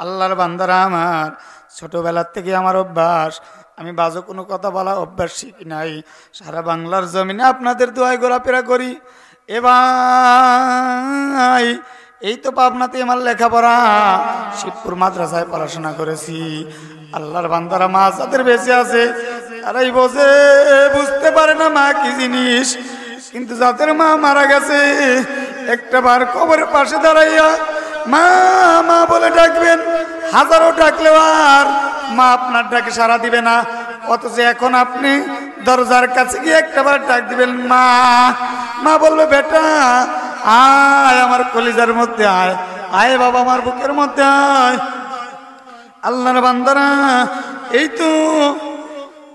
আল্লাহর বান্দারা আমার, ছোটবেলার থেকে আমার অভ্যাস, আমি বাজে কোনো কথা বলা অভ্যাস শিখি নাই। সারা বাংলার জমিনে আপনাদের দোয়ায় ঘোরাফেরা করি। এবার এই তো পাবনাতে আমার লেখাপড়া, শিবপুর মাদ্রাসায় পড়াশোনা করেছি। আল্লাহর বান্দারা মা যাদের বেঁচে আছে তারাই বোঝে, বুঝতে পারে না মা কি জিনিস। কিন্তু যাদের মা মারা গেছে একটা বার কবরের পাশে দাঁড়াইয়া মা মা বলে ডাকবেন, হাজারো ডাকলেও আর মা আপনার ডাকে সাড়া দিবে না। অথচ এখন আপনি দরজার কাছে গিয়ে একটাবার ডাক দিবেন মা, মা বলবে বেটা আয় আমার কলিজার মধ্যে আয়, আয় বাবা আমার বুকের মধ্যে আয়। আল্লাহর বান্দারা, এই তো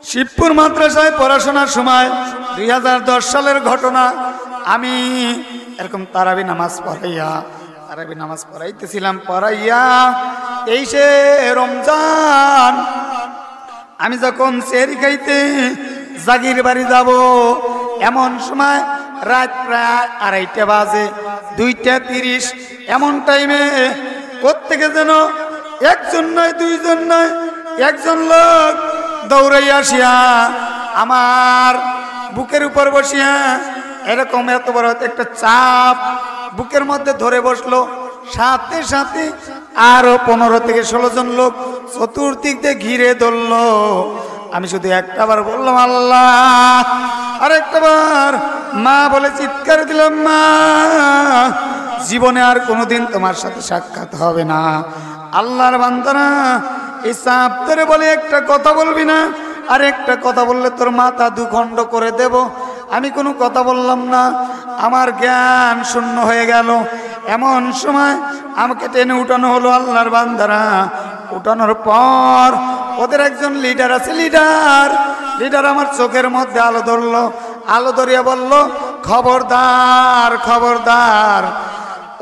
শিবপুর মাদ্রাসায় পড়াশোনার সময় 2010 সালের ঘটনা। আমি এরকম তারাবি নামাজ পড়াইতেছিলাম। পড়াইয়া এই সে রমজান, আমি যখন সেহরি খাইতে জাগির বাড়ি যাব, এমন সময় রাত প্রায় 2:30 বাজে, 2:30 এমন টাইমে কোত্থেকে যেন একজন নয় দুইজন নয় একজন লোক দৌড়াই আসিয়া আমার বুকের উপর বসিয়া এরকম এত বড় একটা চাপ বুকের মধ্যে ধরে বসলো। সাথে সাথে আরো 15 থেকে 16 জন লোক চতুর্দিক দিয়ে ঘিরে ধরলো। আমি শুধু একটাবার বললাম আল্লাহ, আর একটাবার মা বলে চিৎকার দিলাম, মা জীবনে আর কোনোদিন তোমার সাথে সাক্ষাৎ হবে না। আল্লাহর বান্দারা, এই চাপ ধরে বলে একটা কথা বলবি না, আর একটা কথা বললে তোর মাথা দুখণ্ড করে দেব। আমি কোনো কথা বললাম না, আমার জ্ঞান শূন্য হয়ে গেল। এমন সময় আমাকে টেনে উঠানো হলো। আল্লাহর বান্দারা, উঠানোর পর ওদের একজন লিডার আছে, লিডার আমার চোখের মধ্যে আলো ধরলো। আলো ধরিয়া বলল, খবরদার খবরদার,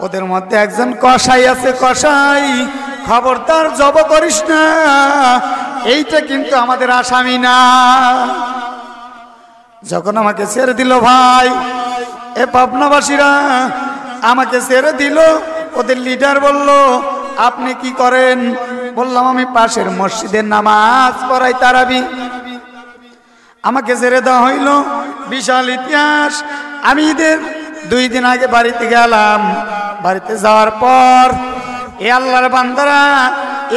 ওদের মধ্যে একজন কসাই আছে, কসাই, খবরদার জব করিস না, এইটা কিন্তু আমাদের আসামি না। যখন আমাকে ছেড়ে দিল ভাই, এ পাবনাবাসীরা আমাকে ছেড়ে দিল। ওদের লিডার বলল, আপনি কি করেন? বললাম আমি পাশের মসজিদে নামাজ পড়াই, তারাবি। আমাকে ছেড়ে দেওয়া হইল। বিশাল ইতিহাস। আমি ঈদের 2 দিন আগে বাড়িতে গেলাম। বাড়িতে যাওয়ার পর এ আল্লাহর বান্দারা,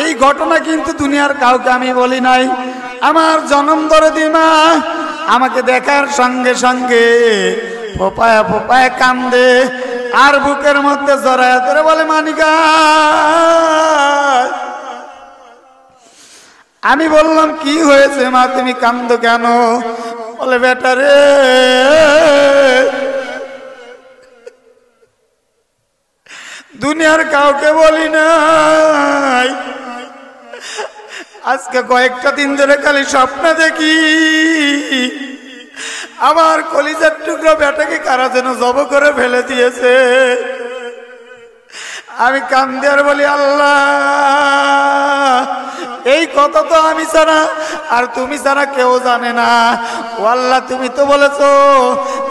এই ঘটনা কিন্তু দুনিয়ার কাউকে আমি বলি নাই। আমার জনম দরদি মা আমাকে দেখার সঙ্গে সঙ্গে ফোপায়া ফোপায়া কান্দে, আর বুকের মধ্যে জড়ায় ধরে বলে, মানিকা। আমি বললাম, কি হয়েছে মা, তুমি কান্দো কেন? বলে, বেটা রে, দুনিয়ার কাউকে বলি নাই, আজকে কয়েকটা দিন ধরে খালি স্বপ্ন দেখি আমার কলিজার টুকরো বেটাকে কারা যেন জব করে ফেলে দিয়েছে। আমি কান্দে আর বলি, আল্লাহ, এই কথা তো আমি ছাড়া আর তুমি ছাড়া কেউ জানে না। ও আল্লাহ, তুমি তো বলেছো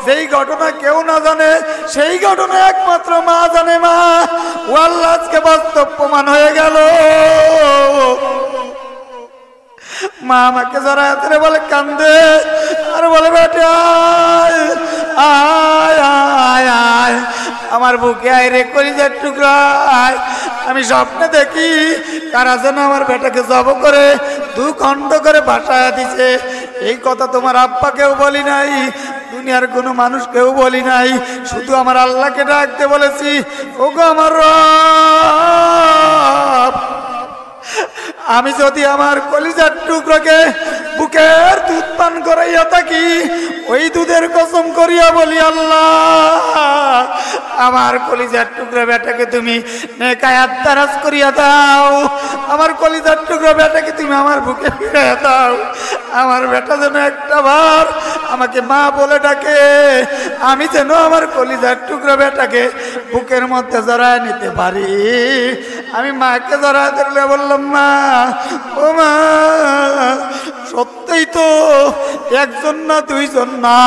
যেই ঘটনা কেউ না জানে সেই ঘটনা একমাত্র মা জানে। মা, ও আল্লাহ, আজকে বাস্তব প্রমাণ হয়ে গেল। মা আমাকে যারা হাতে বলে কান্দে আর বলে, বেটা আয় আয় আয় আমার বুকে আয় রে, কলিজার টুকরা আয়। আমি স্বপ্নে দেখি কারা যেন আমার বেটাকে জব করে 2 খণ্ড করে ভাসায়া দিছে। এই কথা তোমার আব্বাকেও বলি নাই, দুনিয়ার কোনো মানুষকেও বলি নাই, শুধু আমার আল্লাহকে ডাকতে বলেছি, ওগো আমার রব, আমি যদি আমার কলিজার টুকরোকে বুকের দুধ পান করাইয়া থাকি, ওই দুধের কসম করিয়া বলি, আল্লাহ, আমার কলিজার টুকরো বেটাকে তুমি নেকায়াত দারাজ করিয়া দাও। আমার কলিজার টুকরো বেটাকে তুমি আমার বুকে ফিরাইয়া দাও। আমার বেটা যেন একটা বার আমাকে মা বলে ডাকে, আমি যেন আমার কলিজার টুকরো বেটাকে বুকের মধ্যে জড়ায় নিতে পারি। আমি মাকে জড়ায় ধরলে বললাম, মা, ও মা, সত্যই তো একজন না দুইজন না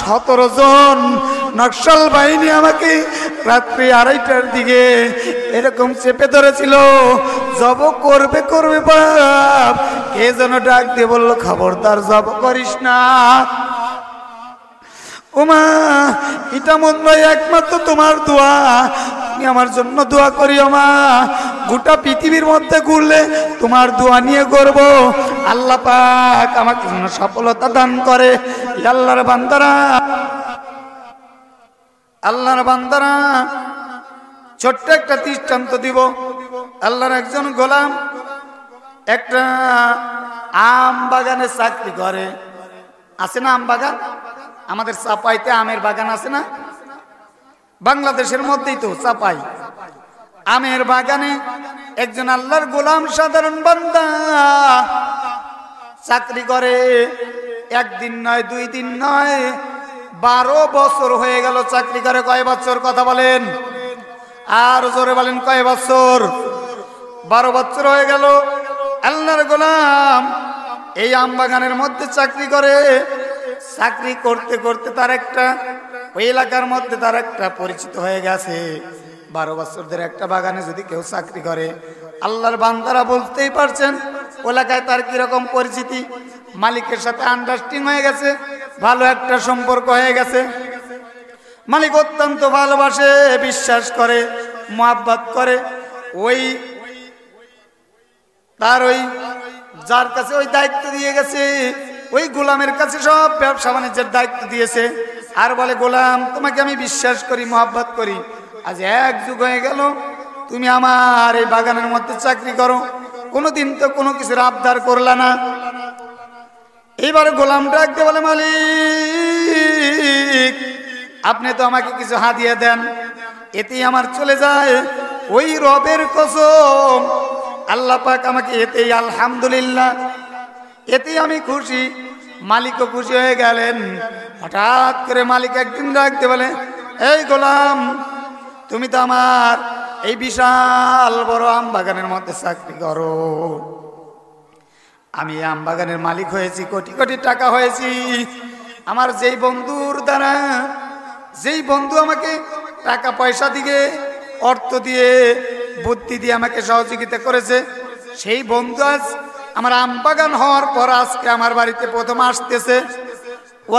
17 জন নকশাল বাহিনী আমাকে রাত্রি 2:30টার দিকে এরকম চেপে ধরেছিল। জব করবে করবে বাপ, কে যেন ডাক দিয়ে বলল খবরদার জব করিস না। ওমা, এটা মনে হয় একমাত্র তোমার দোয়া, তুমি আমার জন্য দোয়া করিও মা। গোটা পৃথিবীর মধ্যে ঘুরলে তোমার দোয়া নিয়ে করব, আল্লাহ পাক আমাকে যেন সফলতা দান করে। আল্লাহর বান্দারা, আল্লাহর বান্দারা, ছোট্ট একটা দৃষ্টান্ত দিব। আল্লাহর একজন গোলাম একটা আম বাগানে চাকরি করে। আছে না আম বাগান? আমাদের চাপাইতে আমের বাগান আছে না? বাংলাদেশের মধ্যেই তো চাপাই। আমের বাগানে একজন আল্লাহর গোলাম, সাধারণ বান্দা চাকরি করে। একদিন নয়, 2 দিন নয়, 12 বছর হয়ে গেল চাকরি করে। কয় বছর কথা বলেন? আর জোরে বলেন কয় বছর? 12 বছর হয়ে গেল আল্লাহর গোলাম এই আম বাগানের মধ্যে চাকরি করে। চাকরি করতে করতে তার একটা, ওই এলাকার মধ্যে তার একটা পরিচিত হয়ে গেছে। 12 বছর ধরে একটা বাগানে যদি কেউ চাকরি করে, আল্লাহর বান্দারা বুঝতেই পারছেন এলাকায় তার কিরকম পরিচিতি। মালিকের সাথে আন্ডারস্ট্যান্ডিং হয়ে গেছে, ভালো একটা সম্পর্ক হয়ে গেছে। মালিক অত্যন্ত ভালোবাসে, বিশ্বাস করে, মহব্বত করে। ওই তার ওই যার কাছে ওই দায়িত্ব দিয়ে গেছে, ওই গোলামের কাছে সব ব্যবসা বাণিজ্যের দায়িত্ব দিয়েছে। আর বলে, গোলাম তোমাকে আমি বিশ্বাস করি, মহব্বত করি, আজ 1 যুগ হয়ে গেল তুমি আমার এই বাগানের মধ্যে চাকরি করো, কোনোদিন তো কোনো কিছুর আবদার করলা না। এইবার গোলাম ডাক দিয়ে বলে, মালিক আপনি তো আমাকে কিছু হাদিয়া দেন, এতেই আমার চলে যায়। ওই রবের কসম, আল্লাহ পাক আমাকে এতেই আলহামদুলিল্লাহ, এতেই আমি খুশি। মালিকও খুশি হয়ে গেলেন। হঠাৎ করে মালিক একদিন ডাকতে বলে, এই গোলাম তুমি তো আমার এই বিশাল বড় আম বাগানের মধ্যে চাকরি করো, আমি আম বাগানের মালিক হয়েছি, কোটি কোটি টাকা হয়েছি। আমার যেই বন্ধুর দ্বারা, যেই বন্ধু আমাকে টাকা পয়সা দিয়ে, অর্থ দিয়ে, বুদ্ধি দিয়ে আমাকে সহযোগিতা করেছে, সেই বন্ধু আজ আমার আম বাগান হওয়ার পর আজকে আমার বাড়িতে প্রথম আসতেছে।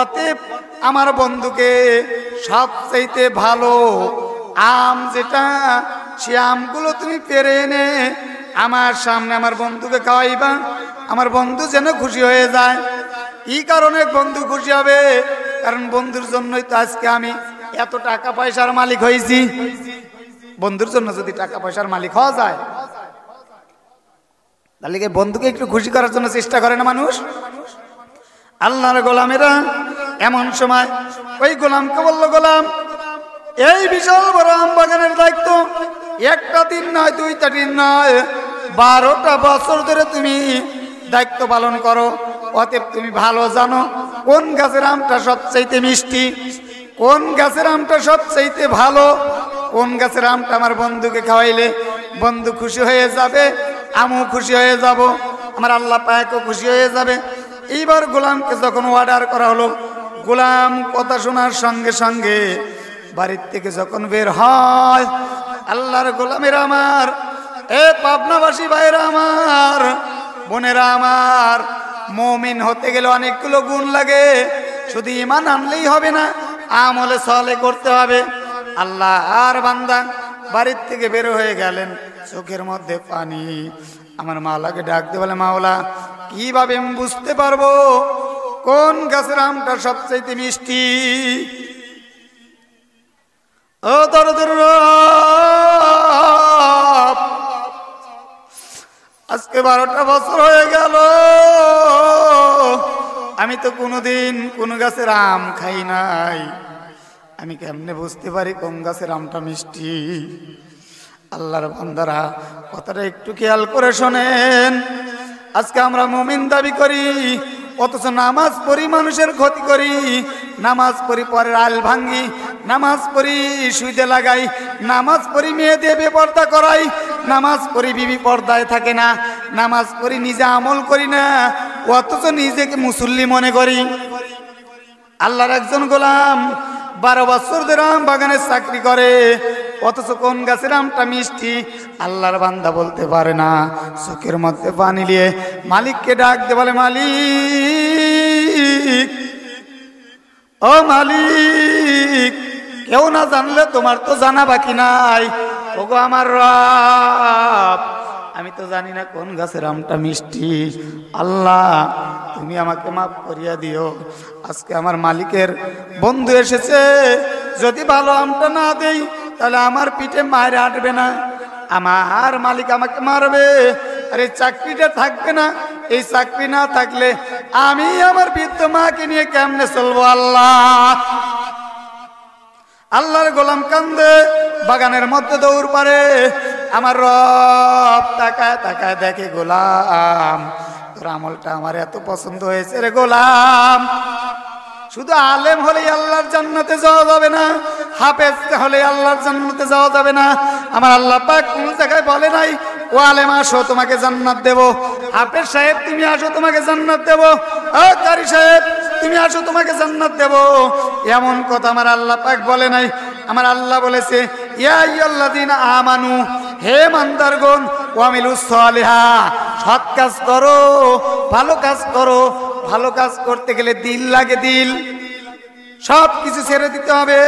অতএব আমার বন্ধুকে সবচাইতে ভালো আম যেটা, সে আমগুলো তুমি পেরে এনে আমার সামনে আমার বন্ধুকে খাওয়াইবা, আমার বন্ধু যেন খুশি হয়ে যায়। কি কারণে বন্ধু খুশি হবে? কারণ বন্ধুর জন্যই তো আজকে আমি এত টাকা পয়সার মালিক হয়েছি। বন্ধুর জন্য যদি টাকা পয়সার মালিক হওয়া যায়, তাহলে বন্ধুকে একটু খুশি করার জন্য চেষ্টা করে না মানুষ? আল্লাহর গোলামেরা এমন সময় ওই গোলামকে বলল, গোলাম এই বিশাল বড় আম বাগানের দায়িত্ব একটা দিন নয়, 2টা দিন নয়, 12টা বছর ধরে তুমি দায়িত্ব পালন করো। অতএব তুমি ভালো জানো কোন গাছের আমটা সবচাইতে মিষ্টি, কোন গাছের আমটা সবচাইতে ভালো, কোন গাছের আমটা আমার বন্ধুকে খাওয়াইলে বন্ধু খুশি হয়ে যাবে, আমিও খুশি হয়ে যাব, আমার আল্লাহ পাকও খুশি হয়ে যাবে। এইবার গোলামকে যখন অর্ডার করা হলো, গোলাম কথা শোনার সঙ্গে সঙ্গে বাড়ির থেকে যখন বের হয়, আল্লাহর গোলামের আমার, এ পাবনাবাসী ভাইরা আমার, বোনেরা আমার, মুমিন হতে গেলে অনেকগুলো গুণ লাগে। শুধু ঈমান আনলেই হবে না, আমলে সলে করতে হবে। আল্লাহ আর বান্দা বাড়ির থেকে বের হয়ে গেলেন, চোখের মধ্যে পানি। আমার মাওলাকে ডাক দিয়ে বলে, মাওলা কিভাবে আমি বুঝতে পারবো কোন গাছের আমটা সবচাইতে মিষ্টি? ও দরদের রব, আজকে 12টা বছর হয়ে গেল, আমি তো কোনোদিন কোন গাছের আম খাই নাই, আমি কেমনে বুঝতে পারি কোন গাছের আমটা মিষ্টি? আল্লাহর বান্দারা কথাটা একটু খেয়াল করে শোনেন। আজকে আমরা মুমিন দাবি করি, অথচ নামাজ পড়ি মানুষের ক্ষতি করি, নামাজ পড়ি পরের আল ভাঙ্গি, নামাজ পড়ি সুইদে লাগাই, নামাজ পড়ি মেয়ে দিয়ে বেপর্দা করাই, নামাজ পড়ি বিবি পর্দায় থাকে না, নামাজ পড়ি নিজে আমল করি না, অথচ নিজেকে মুসল্লি মনে করি। আল্লাহর একজন গোলাম 12 বছর ধরে আম বাগানে চাকরি করে, অথচ কোন গাছের আমটা মিষ্টি আল্লাহর বান্দা বলতে পারে না। চোখের মধ্যে পানি নিয়ে মালিককে ডাক দিয়ে বলে, মালিক, ও মালিক, কেউ না জানলে তোমার তো জানা বাকি নাই। ওগো আমার রব, আমি তো জানি না কোন গাছের আমটা মিষ্টি। আল্লাহ, তুমি আমাকে মাফ করিয়া দিও। আজকে আমার মালিকের বন্ধু এসেছে, যদি ভালো আমটা না দেই তাহলে আমার পিঠে মায়ের আটবে না, আমার মালিক আমাকে মারবে, আর এই চাকরিটা থাকবে না। এই চাকরি না থাকলে আমি আমার বৃদ্ধ মাকে নিয়ে কেমনে চলবো? আল্লাহ, আল্লাহর গোলাম কান্দে, বাগানের মধ্যে দৌড় পারে। আমার রব তাকায় তাকায় দেখে, গোলাম, তোর আমলটা আমার এত পছন্দ হয়েছে রে গোলাম। শুধু আলেম হলেই আল্লাহর জান্নাতে যাওয়া যাবে না, হাফেজ হলে আল্লাহর জান্নাতে যাওয়া যাবে না। আমার আল্লাহ পাক কোন জায়গায় বলে নাই, ও আলেম আসো তোমাকে জান্নাত দেব, হাফেজ সাহেব তুমি আসো তোমাকে জান্নাত দেব, ও কারি সাহেব তুমি আসো তোমাকে জান্নাত দেব। এমন কথা আমার আল্লাহ পাক বলে নাই। আমার আল্লাহ বলেছে, ইয়া আইয়ুহাল্লাযীনা আমানু, হে ইমানদারগণ, ওয়ামিলুস সালিহাত, সৎ কাজ করো, ভালো কাজ করো। ভালো কাজ করতে গেলে দিল লাগে, দিল। সব কিছু ছেড়ে দিতে হবে,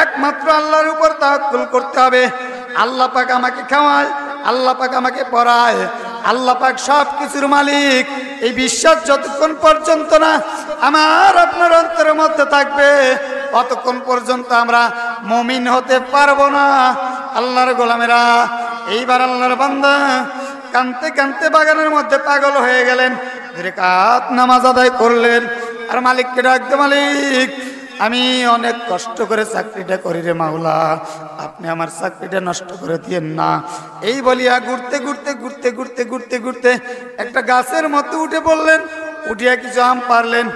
একমাত্র আল্লাহর উপর তাওয়াক্কুল করতে হবে। আল্লাহ পাক আমাকে খাওয়ায়, আল্লাহ পাক আমাকে পড়ায়, আল্লাহ পাক সব কিছুর মালিক। এই বিশ্বাস যতক্ষণ পর্যন্ত না আমার আপনার অন্তরের মধ্যে থাকবে, ততক্ষণ পর্যন্ত আমরা মুমিন হতে পারবো না। আল্লাহর গোলামেরা, এইবার আল্লাহর বান্দা কানতে কানতে বাগানের মধ্যে পাগল হয়ে গেলেন, রাকাত নামাজ আদায় করলেন, আর মালিককে ডাকতে, মালিক, আমি অনেক কষ্ট করে চাকরিটা করি রে মাওলা, আপনি আমার চাকরিটা নষ্ট করে দিয়েন না। এই বলিয়া ঘুরতে ঘুরতে ঘুরতে ঘুরতে ঘুরতে ঘুরতে একটা গাছের মধ্যে উঠে পড়লেন, উঠিয়া কিছু আম পারলেন।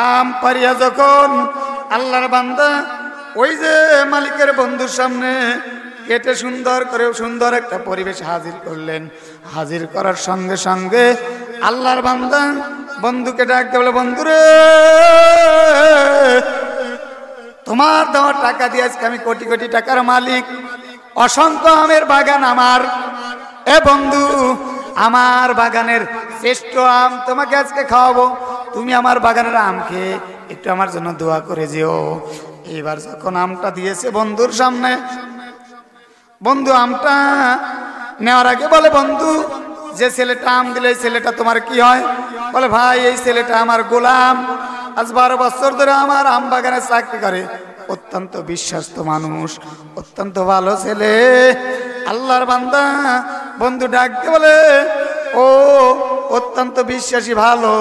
আম পারিয়া যখন আল্লাহর বান্দা ওই যে মালিকের বন্ধুর সামনে কেটে সুন্দর করে সুন্দর একটা পরিবেশ হাজির করলেন, হাজির করার সঙ্গে সঙ্গে আল্লাহর বান্দা বন্ধুকে ডাকতে বলে, বন্ধুরে, তোমার দেওয়া টাকা দিয়ে আজকে আমি কোটি কোটি টাকার মালিক, অসংখ্য আমের বাগান আমার। এ বন্ধু, আমার বাগানের শ্রেষ্ঠ আম তোমাকে আজকে খাওয়াবো, তুমি আমার বাগানের আম খেয়ে একটু আমার জন্য দোয়া করে যেও। এইবার যখন আমটা দিয়েছে বন্ধুর সামনে, বন্ধু আমটা নেওয়ার আগে বলে, বন্ধু, যে ছেলেটা আম দিলে এই ছেলেটা তোমার কি হয়? বলে, ভাই, এই ছেলেটা আমার গোলাম, আজ 12 বছর ধরে আমার আম বাগানে চাকরি করে, অত্যন্ত বিশ্বাস্ত মানুষ, অত্যন্ত ভালো ছেলে। আল্লাহর বান্দা বন্ধু ডাকতে বলে, ও অত্যন্ত বিশ্বাসী, ভালো,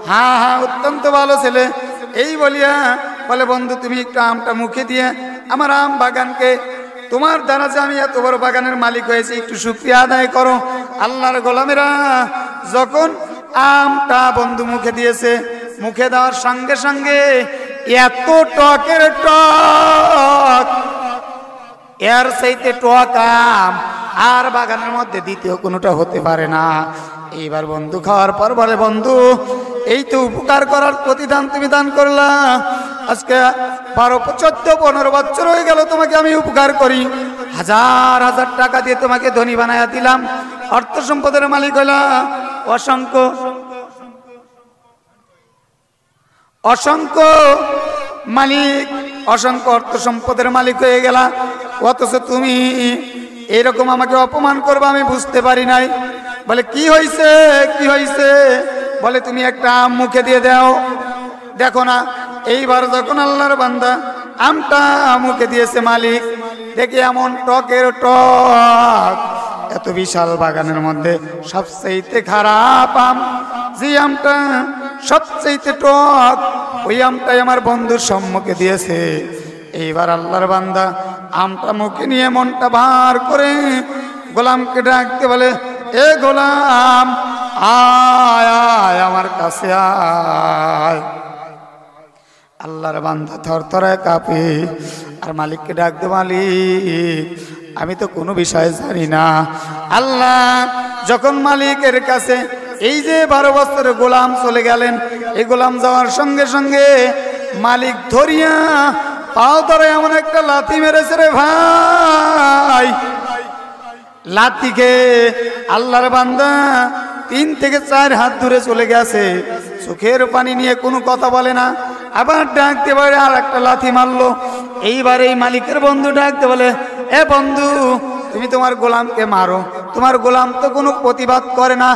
হ্যাঁ হ্যাঁ, অত্যন্ত ভালো ছেলে। এই বলিয়া বলে, বন্ধু, তুমি একটু আমটা মুখে দিয়ে আমার আম বাগানকে, তোমার দ্বারা যে আমি এত বড় বাগানের মালিক হয়েছি, একটু শুকরিয়া আদায় করো। আল্লাহর গোলামেরা যখন আমটা বন্ধু মুখে দিয়েছে, মুখে দেওয়ার সঙ্গে সঙ্গে এত টকের টক, এর চাইতে টক আম আর বাগানের মধ্যে দ্বিতীয় কোনোটা হতে পারে না। এইবার বন্ধু খাওয়ার পর বলে, বন্ধু, এই তো উপকার করার প্রতিদান তুমি দান করলা, আজকে 12, 14, 15 বছর হয়ে গেল তোমাকে আমি উপকার করি, হাজার হাজার টাকা দিয়ে তোমাকে ধনী বানায়া দিলাম, অর্থ সম্পদের মালিক হইলাম, অসংখ্য অসংখ্য মালিক, অসংখ্য অর্থ সম্পদের মালিক হয়ে গেলা, অথচ তুমি এরকম আমাকে অপমান করবে আমি বুঝতে পারি নাই। বলে, কি হয়েছে, কি হয়েছে? বলে, তুমি একটা আম মুখে দিয়ে দাও, দেখো না। এইবার যখন আল্লাহর বান্দা আমটা মুখে দিয়েছে, মালিক দেখে এমন টকের টক, এত বিশাল বাগানের মধ্যে সবচেয়ে খারাপ আম, যে আমটা সবচেয়ে টক, ওই আমটাই আমার বন্ধুর সম্মুখে দিয়েছে। এইবার আল্লাহর বান্দা আমটা মুখে নিয়ে মনটা ভার করে গোলামকে ডাকতে বলে, এ গোলাম, আয় আয় আমার কাছে আয়। আল্লাহর বান্দা থরথরায় কাঁপে, আর মালিককে ডাকতে, মালিক, আমি তো কোনো বিষয় জানি না। আল্লাহ যখন মালিকের কাছে এই যে 12 বছরের গোলাম চলে গেলেন, এই গোলাম যাওয়ার সঙ্গে সঙ্গে মালিক ধরিয়া পাও ধরে এমন একটা লাথি মেরেছে রে ভাই, লাথিকে আল্লাহর বান্দা 3 থেকে 4 হাত দূরে চলে গেছে, চোখের পানি নিয়ে কোনো কথা বলে না। আবার ডাকতে পারে আর একটা লাথি মারলো। এইবার এই মালিকের বন্ধু ডাকতে বলে, এ বন্ধু তুমি তোমার গোলামকে মারো, তোমার গোলাম তো কোনো প্রতিবাদ করে না,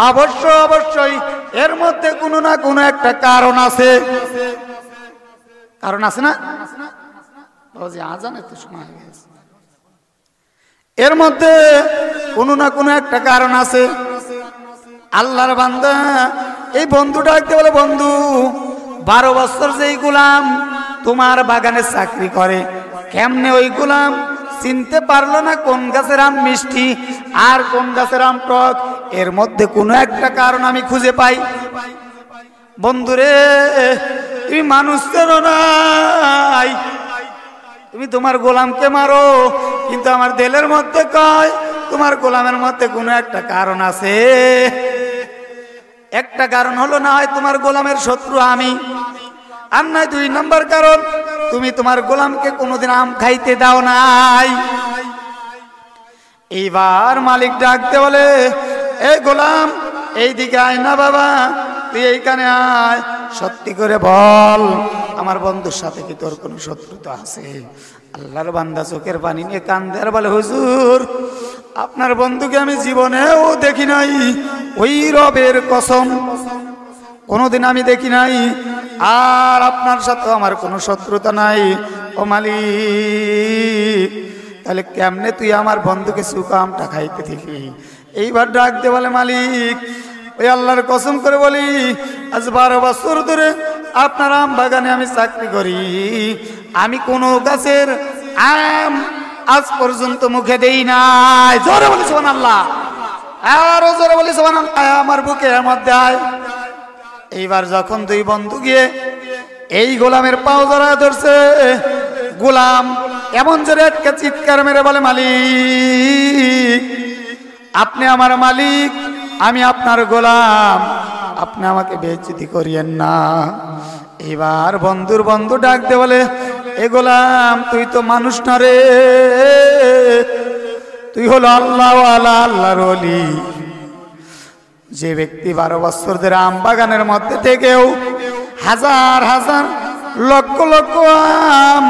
অবশ্যই এর মধ্যে কোনো না কোনো একটা কারণ আছে। কারণ আছে না? আজানের তো সময় হয়ে গেছে। এর মধ্যে কোনো না কোনো একটা কারণ আছে। আল্লাহর বান্দা এই বন্ধু ডাকতে বলে, বন্ধু 12 বছর যেই গোলাম তোমার বাগানে চাকরি করে, কেমনে ওই গোলাম চিনতে পারলো না কোন গাছের আম মিষ্টি আর কোন গাছের আম টক? এর মধ্যে কোনো একটা কারণ আমি খুঁজে পাই। বন্ধুরে তুমি মানুষ চেনো নাই, তুমি তোমার গোলামকে মারো, কিন্তু আমার দিলের মধ্যে কয় তোমার গোলামের মধ্যে কোনো একটা কারণ আছে। একটা কারণ হলো না হয় তোমার গোলামের শত্রু আমি, আর নয় 2 নম্বর কারণ তুমি তোমার গোলামকে কোনোদিন আম খাইতে দাও নাই। এইবার মালিক ডাকতে বলে, এ গোলাম এইদিকে আয় না বাবা, তুই এইখানে আয়, সত্যি করে বল আমার বন্ধুর সাথে কি তোর কোনো শত্রুতা আছে? আল্লাহর বান্দা চোখের পানি নিয়ে কান্দে আর বলে, হুজুর আপনার বন্ধুকে আমি জীবনেও দেখি নাই, ওই রবের কসম কোনোদিন আমি দেখি নাই, আর আপনার সাথে আমার কোনো শত্রুতা নাই। ও মালিক তাহলে কেমনে তুই আমার বন্ধুকে শুকা আমটা খাইতে দেখি? এইবার ডাকতে বলে, মালিক ওই আল্লাহর কসম করে বলি, আজ 12 বছর ধরে আপনার আম বাগানে আমি চাকরি করি, আমি কোনো গাছের আম আজ পর্যন্ত মুখে দেই নাই। জোরে বলি সুবহানাল্লাহ, আরো জোরে বলি সুবহানাল্লাহ, আমার বুকে মধ্যে আয়। এইবার যখন 2 বন্ধু গিয়ে এই গোলামের পাও জড়ায় ধরছে, গোলাম এমন জোরে একটা চিৎকার মেরে বলে, মালিক আপনি আমার মালিক, আমি আপনার গোলাম, আপনি আমাকে বেইজ্জতি করিয়েন না। এবার বন্ধুর বন্ধু ডাকতে বলে, এ গোলাম তুই তো মানুষ না রে, তুই হলো আল্লাহওয়ালা, আল্লাহর ওলি। যে ব্যক্তি 12 বছর ধরে আম বাগানের মধ্যে থেকেও হাজার হাজার লক্ষ লক্ষ আম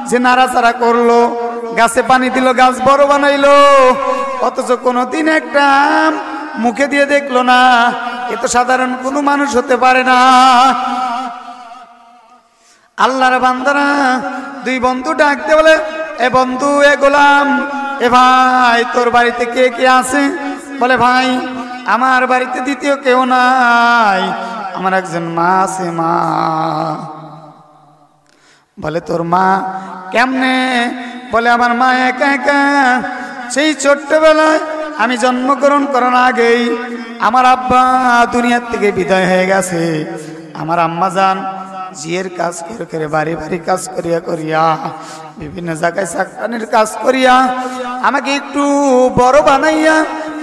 যে নাড়াচাড়া করলো, গাছে পানি দিল, গাছ বড় বানাইলো, অথচ কোনোদিন একটা আম মুখে দিয়ে দেখলো না, এ তো সাধারণ কোনো মানুষ হতে পারে না। আল্লাহর বান্দারা 2 বন্ধু ডাকতে বলে, এ বন্ধু এ গোলাম, এ ভাই তোর বাড়িতে কে কে আছে? বলে, ভাই আমার বাড়িতে দ্বিতীয় কেউ নাই, আমার একজন মা আছে। মা বলে, তোর মা কেমনে? বলে, আমার মা একা একা, সেই ছোট্টবেলায় আমি জন্মগ্রহণ করার আগেই আমার আব্বা দুনিয়ার থেকে বিদায় হয়ে গেছে। আমার আম্মা জান জিয়ের কাজ করে করে, বাড়ি বাড়ি কাজ করিয়া করিয়া, বিভিন্ন জায়গায় চাকরানির কাজ করিয়া আমাকে একটু বড় বানাইয়া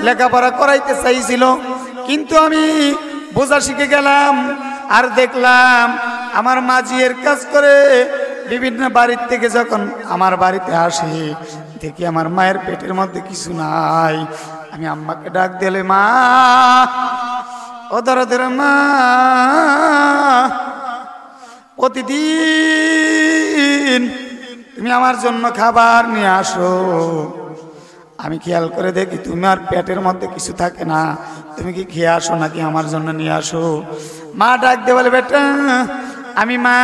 লেখাপড়া করাইতে চাইছিল, কিন্তু আমি বোঝা শিখে গেলাম আর দেখলাম আমার মা জিয়ের কাজ করে বিভিন্ন বাড়ির থেকে যখন আমার বাড়িতে আসে, দেখি আমার মায়ের পেটের মধ্যে কিছু নাই। আমি আম্মাকে ডাক দিলে, মা ও দরদের মা, প্রতিদিন তুমি আমার জন্য খাবার নিয়ে আসো, আমি খেয়াল করে দেখি তোমার পেটের মধ্যে কিছু থাকে না, তুমি কি খেয়ে আসো নাকি আমার জন্য নিয়ে আসো? মা ডাক দিয়ে বলে, বেটা আমি মা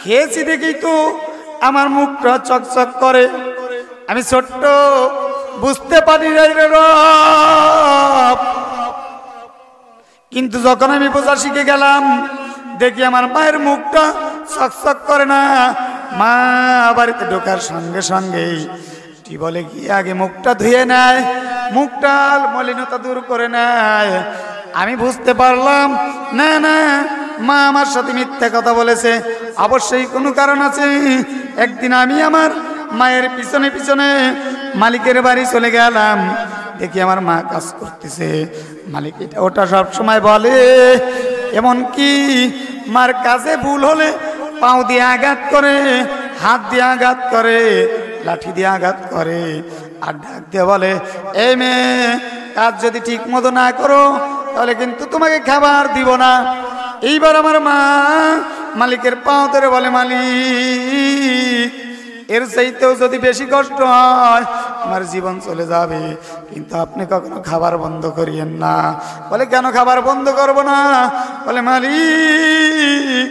খেয়েছি দেখি তো আমার মুখটা চকচক করে, আমি ছোট্ট বুঝতে পারি নাই রে রব, কিন্তু যখন আমি বোঝা শিখে গেলাম দেখি আমার মায়ের মুখটা চকচক করে না। মা বাড়িতে ঢোকার সঙ্গে সঙ্গেই কি বলে কি আগে মুখটা ধুয়ে নেয়, মুখটা মলিনতা দূর করে নেয়। আমি বুঝতে পারলাম না না, মা আমার সাথে মিথ্যা কথা বলেছে, অবশ্যই কোনো কারণ আছে। একদিন আমি আমার মায়ের পিছনে পিছনে মালিকের বাড়ি চলে গেলাম, দেখি আমার মা কাজ করতেছে। মালিক এটা ওটা সব সময় বলে, এমনকি মার কাছে ভুল হলে পাও দিয়ে আঘাত করে, হাত দিয়ে আঘাত করে, লাঠি দিয়ে আঘাত করে, আর ডাক দিয়ে বলে, এই মেয়ে কাজ যদি ঠিক মতো না করো তাহলে কিন্তু তোমাকে খাবার দিব না। এইবার আমার মা মালিকের পাও ধরে বলে, মালিক এর চাইতেও যদি বেশি কষ্ট হয় আমার জীবন চলে যাবে, কিন্তু আপনি কখনো খাবার বন্ধ করিয়েন না। বলে, কেন খাবার বন্ধ করব না? বলে, মালিক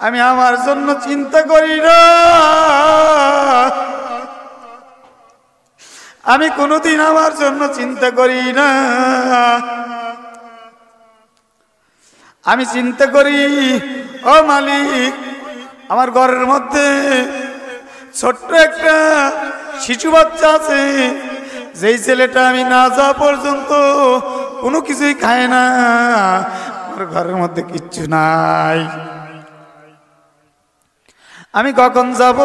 আমি আমার জন্য চিন্তা করি না, আমি কোনোদিন আমার জন্য চিন্তা করি না। আমি চিন্তা করি, ও মালিক আমার ঘরের মধ্যে ছোট্ট একটা শিশু বাচ্চা আছে, যেই ছেলেটা আমি না যাওয়া পর্যন্ত কোনো কিছুই খায় না, আমার ঘরের মধ্যে কিচ্ছু নাই, আমি কখন যাব?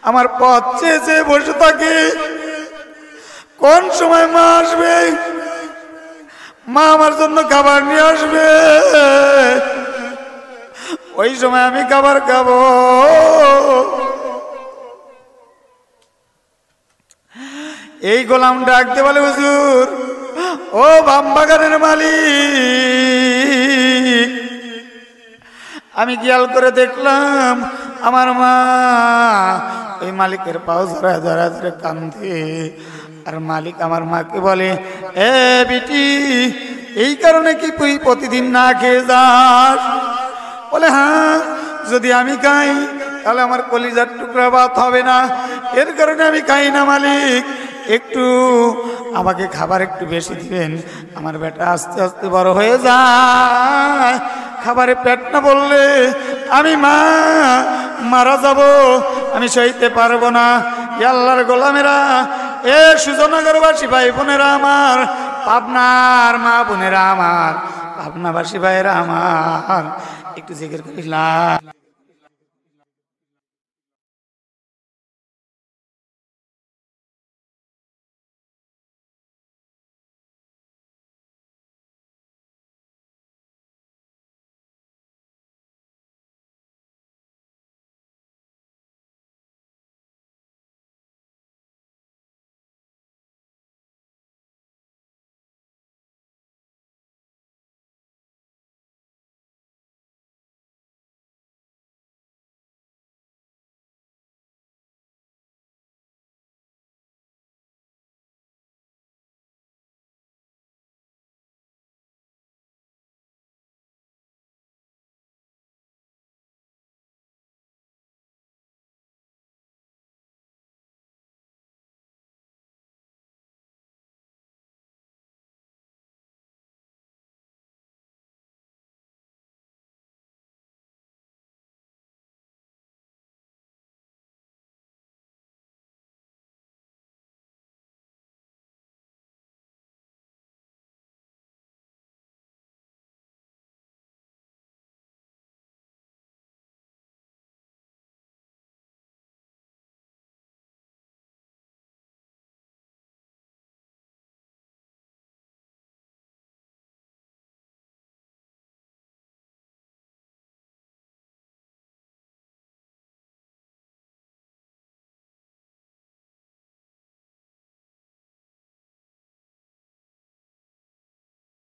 আমার পথ চেয়ে চেয়ে বসে থাকে, কোন সময় মা আসবে, মা আমার জন্য খাবার নিয়ে আসবে, ওই সময় আমি খাবার খাবো। এই গোলাম ডাকতে বলে, হুজুর ও বাম বাগানের মালিক, আমি খেয়াল করে দেখলাম আমার মা ওই মালিকের পাও ধরে ধরে ধরে কান্দে। আর মালিক আমার মাকে বলে, এ বিটি এই কারণে কি তুই প্রতিদিন না খেয়ে যাস? বলে, হ্যাঁ যদি আমি খাই তাহলে আমার কলিজার টুকরা ভাত হবে না, এর কারণে আমি খাই না। মালিক একটু আমাকে খাবার একটু বেশি দিবেন, আমার বেটা আস্তে আস্তে বড় হয়ে যায়, খাবারে পেট না বললে আমি মারা যাব, আমি সইতে পারবো না। আল্লাহর গোলামেরা, এ সুজনগরবাসী ভাই বোনেরা আমার, পাবনার মা বোনেরা আমার, পাবনাবাসী ভাইয়েরা আমার, একটু জিকির করিলাম।